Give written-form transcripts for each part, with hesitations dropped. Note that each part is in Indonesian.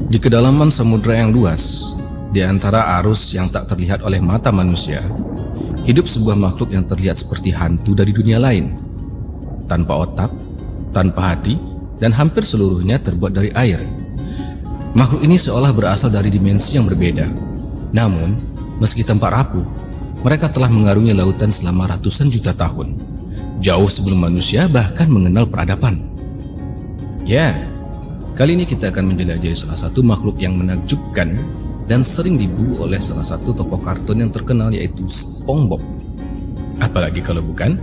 Di kedalaman samudera yang luas, di antara arus yang tak terlihat oleh mata manusia, hidup sebuah makhluk yang terlihat seperti hantu dari dunia lain. Tanpa otak, tanpa hati, dan hampir seluruhnya terbuat dari air. Makhluk ini seolah berasal dari dimensi yang berbeda. Namun, meski tampak rapuh, mereka telah mengarungi lautan selama ratusan juta tahun, jauh sebelum manusia bahkan mengenal peradaban. Ya, kali ini kita akan menjelajahi salah satu makhluk yang menakjubkan dan sering diburu oleh salah satu tokoh kartun yang terkenal, yaitu SpongeBob. Apalagi kalau bukan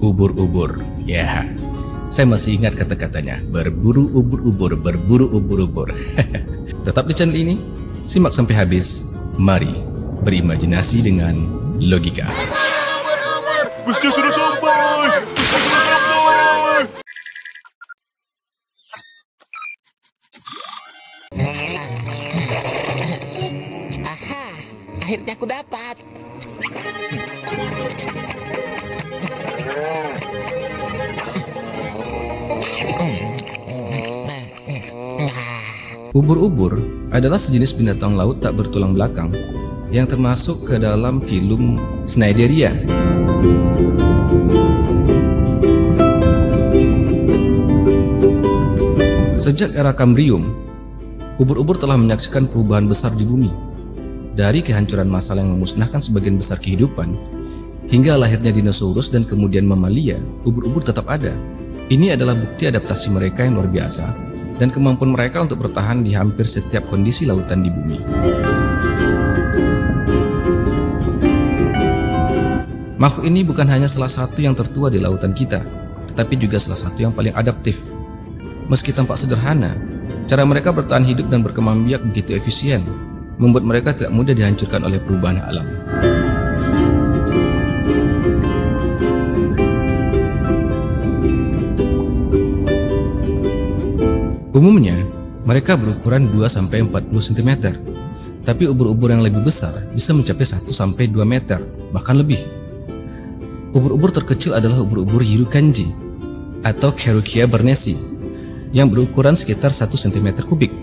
ubur-ubur. Ya, saya masih ingat kata-katanya, berburu ubur-ubur, berburu ubur-ubur. Tetap di channel ini, simak sampai habis. Mari berimajinasi dengan logika. Busnya sudah sampai! Busnya sudah sampai! Aha, akhirnya aku dapat. Ubur-ubur adalah sejenis binatang laut tak bertulang belakang yang termasuk ke dalam filum Cnidaria. Sejak era Kambrium, ubur-ubur telah menyaksikan perubahan besar di bumi. Dari kehancuran massal yang memusnahkan sebagian besar kehidupan, hingga lahirnya dinosaurus dan kemudian mamalia, ubur-ubur tetap ada. Ini adalah bukti adaptasi mereka yang luar biasa dan kemampuan mereka untuk bertahan di hampir setiap kondisi lautan di bumi. Makhluk ini bukan hanya salah satu yang tertua di lautan kita, tetapi juga salah satu yang paling adaptif. Meski tampak sederhana, cara mereka bertahan hidup dan berkembang biak begitu efisien, membuat mereka tidak mudah dihancurkan oleh perubahan alam. Umumnya, mereka berukuran 2-40 cm, tapi ubur-ubur yang lebih besar bisa mencapai 1-2 meter, bahkan lebih. Ubur-ubur terkecil adalah ubur-ubur Urukhanji atau Carukia barnesi yang berukuran sekitar 1 cm kubik.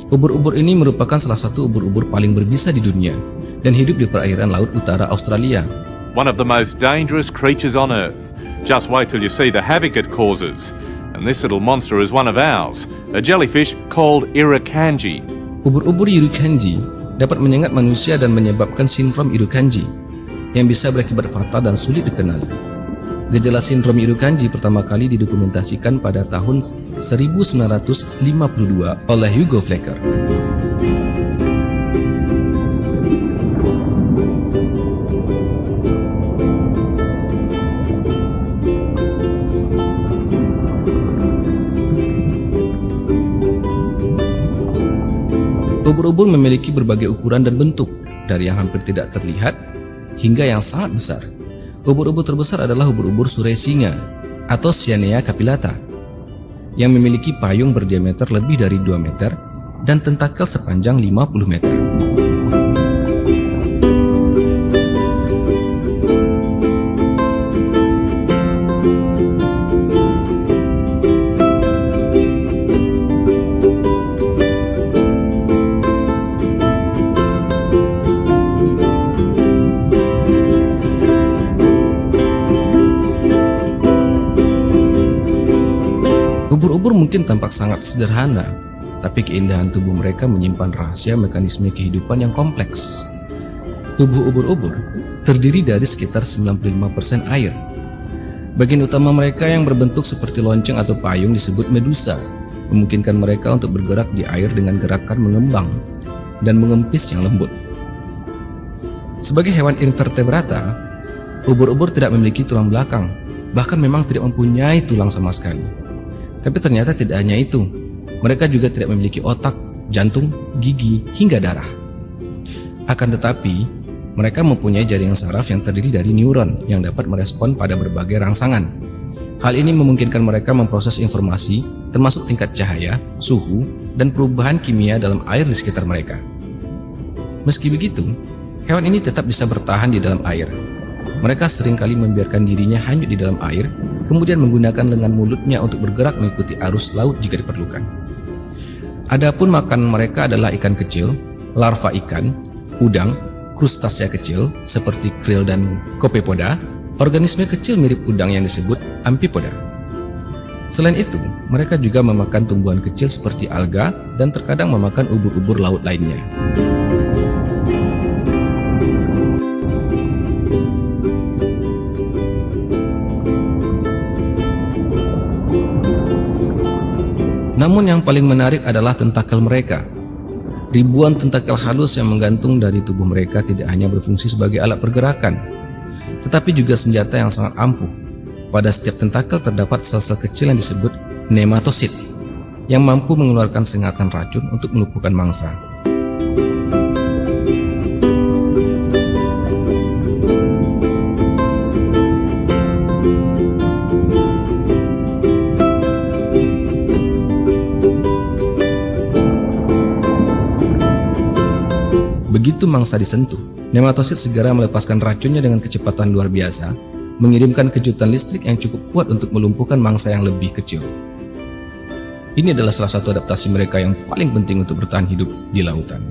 Ubur-ubur ini merupakan salah satu ubur-ubur paling berbisa di dunia dan hidup di perairan laut utara Australia. One of the most dangerous creatures on Earth. Just wait till you see the havoc it causes. And this little monster is one of ours, a jellyfish called Irukandji. Ubur-ubur Urukhanji dapat menyengat manusia dan menyebabkan sindrom Irukhanji yang bisa berakibat fatal dan sulit dikenali. Gejala sindrom Irukhanji pertama kali didokumentasikan pada tahun 1952 oleh Hugo Flecker. Ubur-ubur memiliki berbagai ukuran dan bentuk, dari yang hampir tidak terlihat hingga yang sangat besar. Ubur-ubur terbesar adalah ubur-ubur Suresinga atau Cyanea capillata yang memiliki payung berdiameter lebih dari 2 meter dan tentakel sepanjang 50 meter. Ubur-ubur mungkin tampak sangat sederhana, tapi keindahan tubuh mereka menyimpan rahasia mekanisme kehidupan yang kompleks. Tubuh ubur-ubur terdiri dari sekitar 95% air. Bagian utama mereka yang berbentuk seperti lonceng atau payung disebut medusa, memungkinkan mereka untuk bergerak di air dengan gerakan mengembang dan mengempis yang lembut. Sebagai hewan invertebrata, ubur-ubur tidak memiliki tulang belakang, bahkan memang tidak mempunyai tulang sama sekali. Tapi ternyata tidak hanya itu, mereka juga tidak memiliki otak, jantung, gigi, hingga darah. Akan tetapi, mereka mempunyai jaringan saraf yang terdiri dari neuron yang dapat merespon pada berbagai rangsangan. Hal ini memungkinkan mereka memproses informasi, termasuk tingkat cahaya, suhu, dan perubahan kimia dalam air di sekitar mereka. Meski begitu, Hewan ini tetap bisa bertahan di dalam air. Mereka seringkali membiarkan dirinya hanyut di dalam air, kemudian menggunakan lengan mulutnya untuk bergerak mengikuti arus laut jika diperlukan. Adapun makanan mereka adalah ikan kecil, larva ikan, udang, krustasea kecil seperti krill dan copepoda, organisme kecil mirip udang yang disebut amphipoda. Selain itu, mereka juga memakan tumbuhan kecil seperti alga dan terkadang memakan ubur-ubur laut lainnya. Namun yang paling menarik adalah tentakel mereka. Ribuan tentakel halus yang menggantung dari tubuh mereka tidak hanya berfungsi sebagai alat pergerakan, tetapi juga senjata yang sangat ampuh. Pada setiap tentakel terdapat sel-sel kecil yang disebut nematosit, yang mampu mengeluarkan sengatan racun untuk melumpuhkan mangsa. Begitu mangsa disentuh, nematosit segera melepaskan racunnya dengan kecepatan luar biasa, mengirimkan kejutan listrik yang cukup kuat untuk melumpuhkan mangsa yang lebih kecil. Ini adalah salah satu adaptasi mereka yang paling penting untuk bertahan hidup di lautan.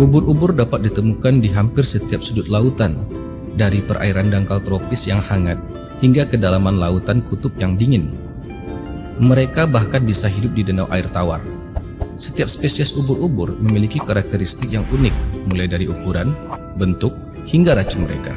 Ubur-ubur dapat ditemukan di hampir setiap sudut lautan, dari perairan dangkal tropis yang hangat hingga kedalaman lautan kutub yang dingin. Mereka bahkan bisa hidup di danau air tawar. Setiap spesies ubur-ubur memiliki karakteristik yang unik, mulai dari ukuran, bentuk, hingga racun mereka.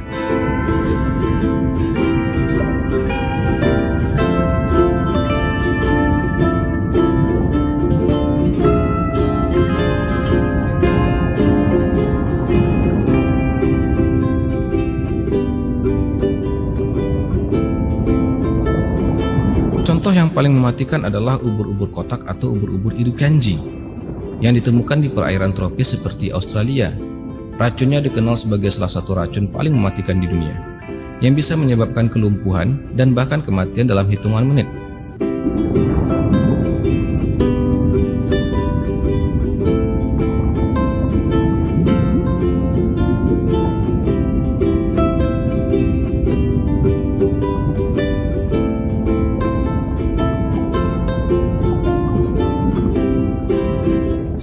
Contoh yang paling mematikan adalah ubur-ubur kotak atau ubur-ubur irukandji yang ditemukan di perairan tropis seperti Australia. Racunnya dikenal sebagai salah satu racun paling mematikan di dunia, yang bisa menyebabkan kelumpuhan dan bahkan kematian dalam hitungan menit.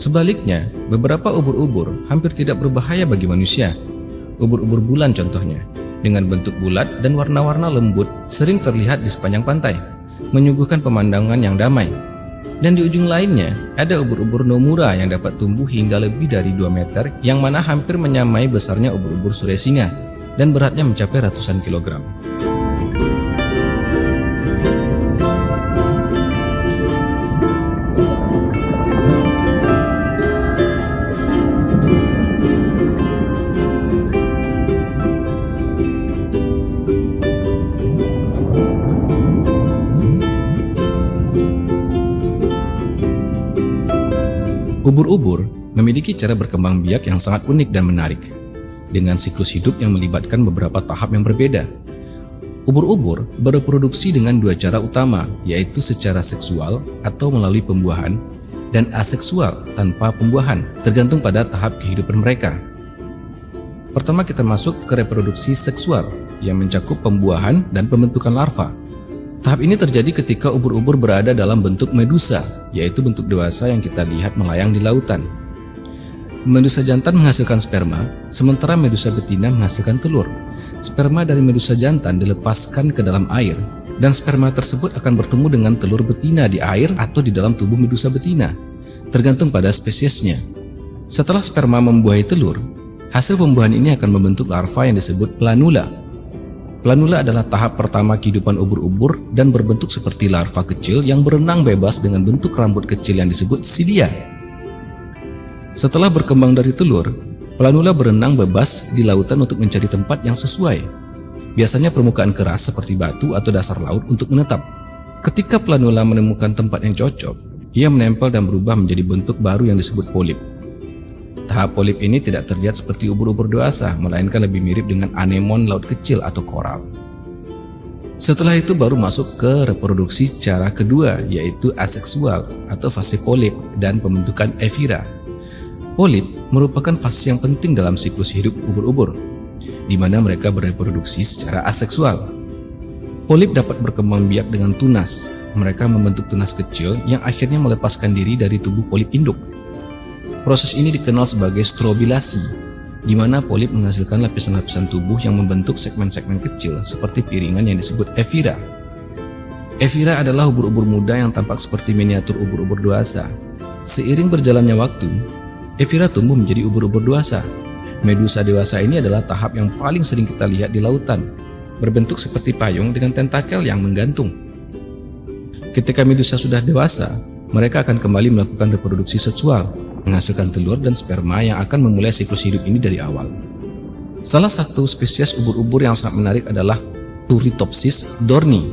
Sebaliknya, beberapa ubur-ubur hampir tidak berbahaya bagi manusia. Ubur-ubur bulan contohnya, dengan bentuk bulat dan warna-warna lembut sering terlihat di sepanjang pantai, menyuguhkan pemandangan yang damai. Dan di ujung lainnya, ada ubur-ubur nomura yang dapat tumbuh hingga lebih dari 2 meter, yang mana hampir menyamai besarnya ubur-ubur suresinga dan beratnya mencapai ratusan kilogram. Ubur-ubur memiliki cara berkembang biak yang sangat unik dan menarik, dengan siklus hidup yang melibatkan beberapa tahap yang berbeda. Ubur-ubur bereproduksi dengan 2 cara utama, yaitu secara seksual atau melalui pembuahan, dan aseksual tanpa pembuahan, tergantung pada tahap kehidupan mereka. Pertama kita masuk ke reproduksi seksual, yang mencakup pembuahan dan pembentukan larva. Tahap ini terjadi ketika ubur-ubur berada dalam bentuk medusa, yaitu bentuk dewasa yang kita lihat melayang di lautan. Medusa jantan menghasilkan sperma, sementara medusa betina menghasilkan telur. Sperma dari medusa jantan dilepaskan ke dalam air, dan sperma tersebut akan bertemu dengan telur betina di air atau di dalam tubuh medusa betina, tergantung pada spesiesnya. Setelah sperma membuahi telur, Hasil pembuahan ini akan membentuk larva yang disebut planula. Planula adalah tahap pertama kehidupan ubur-ubur dan berbentuk seperti larva kecil yang berenang bebas dengan bentuk rambut kecil yang disebut silia. Setelah berkembang dari telur, planula berenang bebas di lautan untuk mencari tempat yang sesuai. Biasanya permukaan keras seperti batu atau dasar laut untuk menetap. Ketika planula menemukan tempat yang cocok, ia menempel dan berubah menjadi bentuk baru yang disebut polip. Tahap polip ini tidak terlihat seperti ubur-ubur dewasa, melainkan lebih mirip dengan anemon laut kecil atau koral. Setelah itu baru masuk ke reproduksi cara kedua, yaitu aseksual atau fase polip dan pembentukan evira. Polip merupakan fase yang penting dalam siklus hidup ubur-ubur, di mana mereka bereproduksi secara aseksual. Polip dapat berkembang biak dengan tunas. Mereka membentuk tunas kecil yang akhirnya melepaskan diri dari tubuh polip induk. Proses ini dikenal sebagai strobilasi, di mana polip menghasilkan lapisan-lapisan tubuh yang membentuk segmen-segmen kecil seperti piringan yang disebut evira. Evira adalah ubur-ubur muda yang tampak seperti miniatur ubur-ubur dewasa. Seiring berjalannya waktu, evira tumbuh menjadi ubur-ubur dewasa. Medusa dewasa ini adalah tahap yang paling sering kita lihat di lautan, berbentuk seperti payung dengan tentakel yang menggantung. Ketika medusa sudah dewasa, mereka akan kembali melakukan reproduksi seksual, menghasilkan telur dan sperma yang akan memulai siklus hidup ini dari awal. Salah satu spesies ubur-ubur yang sangat menarik adalah Turritopsis dohrnii,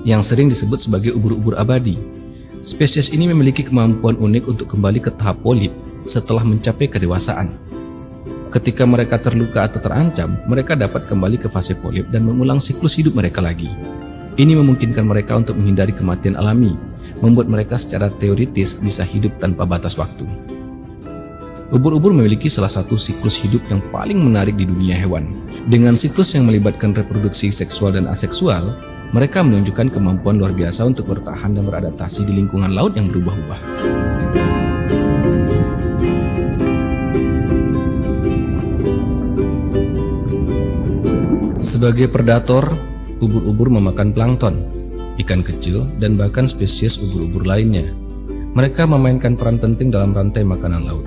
yang sering disebut sebagai ubur-ubur abadi. Spesies ini memiliki kemampuan unik untuk kembali ke tahap polip setelah mencapai kedewasaan. Ketika mereka terluka atau terancam, mereka dapat kembali ke fase polip dan mengulang siklus hidup mereka lagi. Ini memungkinkan mereka untuk menghindari kematian alami, membuat mereka secara teoritis bisa hidup tanpa batas waktu. Ubur-ubur memiliki salah satu siklus hidup yang paling menarik di dunia hewan. Dengan siklus yang melibatkan reproduksi seksual dan aseksual, mereka menunjukkan kemampuan luar biasa untuk bertahan dan beradaptasi di lingkungan laut yang berubah-ubah. Sebagai predator, ubur-ubur memakan plankton, ikan kecil, dan bahkan spesies ubur-ubur lainnya. Mereka memainkan peran penting dalam rantai makanan laut,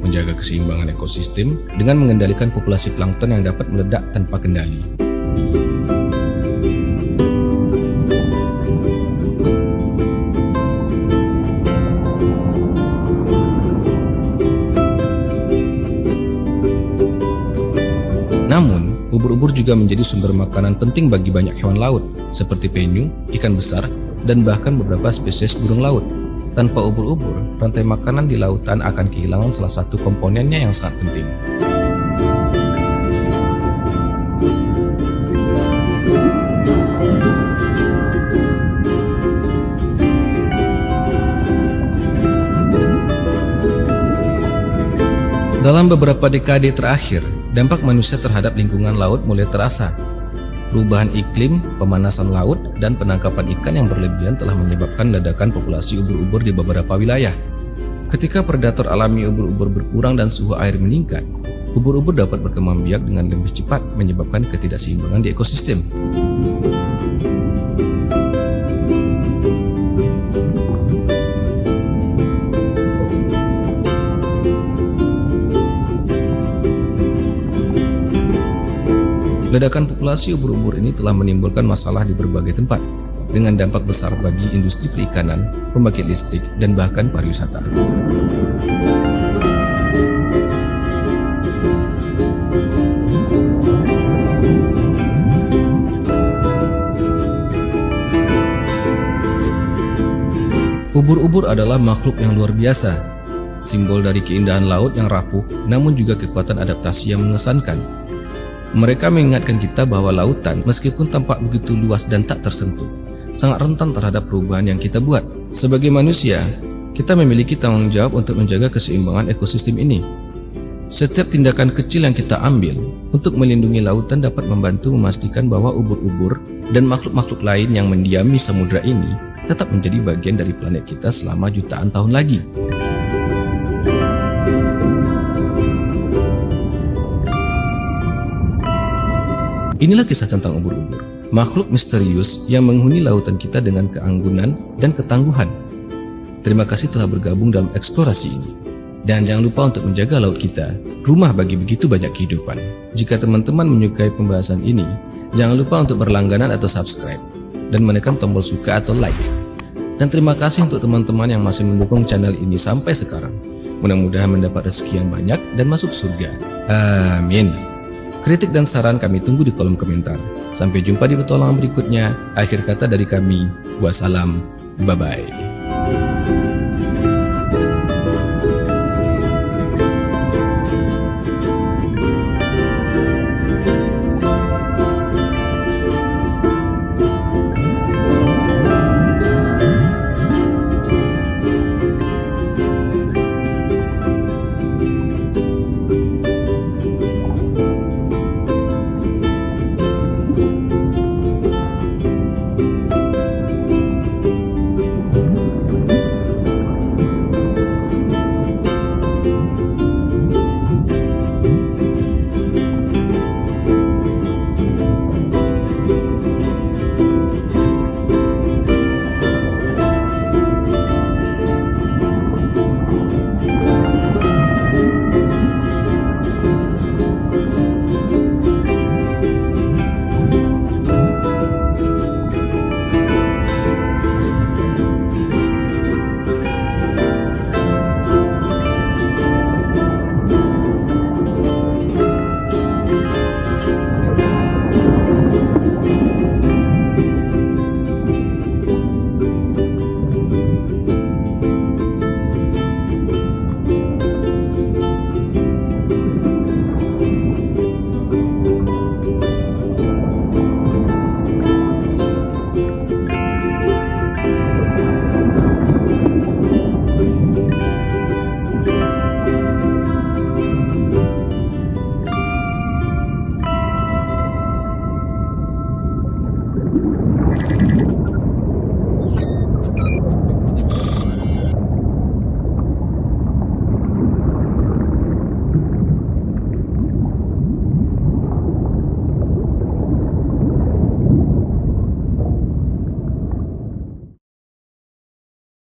menjaga keseimbangan ekosistem dengan mengendalikan populasi plankton yang dapat meledak tanpa kendali. Namun, ubur-ubur juga menjadi sumber makanan penting bagi banyak hewan laut, seperti penyu, ikan besar, dan bahkan beberapa spesies burung laut. Tanpa ubur-ubur, rantai makanan di lautan akan kehilangan salah satu komponennya yang sangat penting. Dalam beberapa dekade terakhir, dampak manusia terhadap lingkungan laut mulai terasa. Perubahan iklim, pemanasan laut, dan penangkapan ikan yang berlebihan telah menyebabkan ledakan populasi ubur-ubur di beberapa wilayah. Ketika predator alami ubur-ubur berkurang dan suhu air meningkat, ubur-ubur dapat berkembang biak dengan lebih cepat, menyebabkan ketidakseimbangan di ekosistem. Ledakan populasi ubur-ubur ini telah menimbulkan masalah di berbagai tempat, dengan dampak besar bagi industri perikanan, pembangkit listrik, dan bahkan pariwisata. Ubur-ubur adalah makhluk yang luar biasa, simbol dari keindahan laut yang rapuh, namun juga kekuatan adaptasi yang mengesankan. Mereka mengingatkan kita bahwa lautan, meskipun tampak begitu luas dan tak tersentuh, sangat rentan terhadap perubahan yang kita buat. Sebagai manusia, kita memiliki tanggung jawab untuk menjaga keseimbangan ekosistem ini. Setiap tindakan kecil yang kita ambil untuk melindungi lautan dapat membantu memastikan bahwa ubur-ubur dan makhluk-makhluk lain yang mendiami samudra ini tetap menjadi bagian dari planet kita selama jutaan tahun lagi. Inilah kisah tentang ubur-ubur, makhluk misterius yang menghuni lautan kita dengan keanggunan dan ketangguhan. Terima kasih telah bergabung dalam eksplorasi ini. Dan jangan lupa untuk menjaga laut kita, rumah bagi begitu banyak kehidupan. Jika teman-teman menyukai pembahasan ini, jangan lupa untuk berlangganan atau subscribe, dan menekan tombol suka atau like. Dan terima kasih untuk teman-teman yang masih mendukung channel ini sampai sekarang. Mudah-mudahan mendapat rezeki yang banyak dan masuk surga. Amin. Kritik dan saran kami tunggu di kolom komentar. Sampai jumpa di petualangan berikutnya. Akhir kata dari kami, wassalam, bye-bye.